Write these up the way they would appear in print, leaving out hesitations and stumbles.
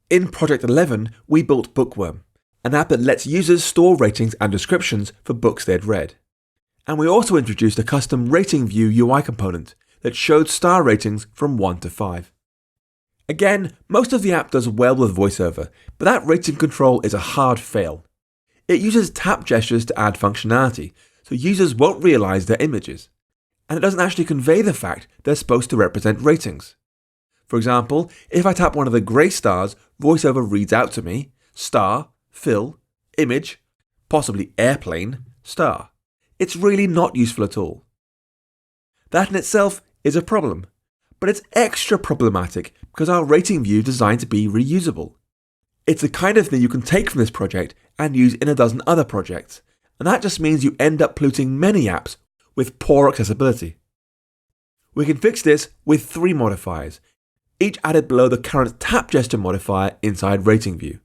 In Project 11, we built Bookworm, an app that lets users store ratings and descriptions for books they'd read. And we also introduced a custom rating view UI component that showed star ratings from 1 to 5. Again, most of the app does well with VoiceOver, but that rating control is a hard fail. It uses tap gestures to add functionality, so users won't realize they're images. And it doesn't actually convey the fact they're supposed to represent ratings. For example, if I tap one of the grey stars, VoiceOver reads out to me, star, fill, image, possibly airplane, star. It's really not useful at all. That in itself is a problem, but it's extra problematic because our rating view is designed to be reusable. It's the kind of thing you can take from this project and use in a dozen other projects, and that just means you end up polluting many apps with poor accessibility. We can fix this with 3 modifiers, each added below the current tap gesture modifier inside Rating View.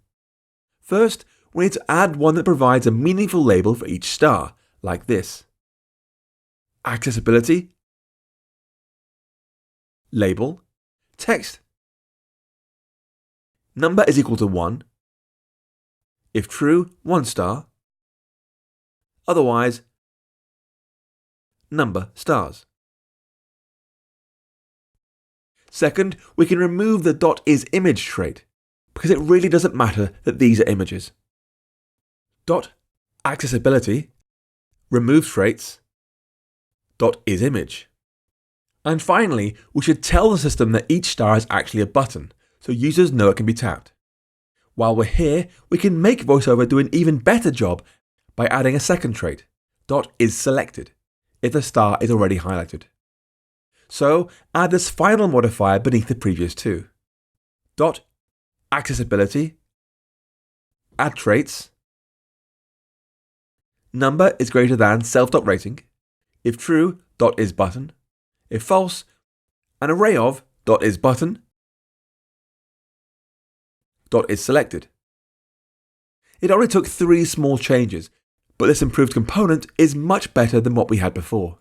First, we need to add one that provides a meaningful label for each star, like this. Accessibility, label, text. Number is equal to 1. If true, 1 star. Otherwise, number stars. Second, we can remove the .isImage trait, because it really doesn't matter that these are images. .accessibility, remove traits, .isImage. And finally, we should tell the system that each star is actually a button, so users know it can be tapped. While we're here, we can make VoiceOver do an even better job by adding a second trait, .isSelected, if the star is already highlighted. So add this final modifier beneath the previous 2. .accessibility, add traits, number is greater than self.rating, if true, .isButton, if false, an array of .isButton, .isSelected. It only took 3 small changes, but this improved component is much better than what we had before.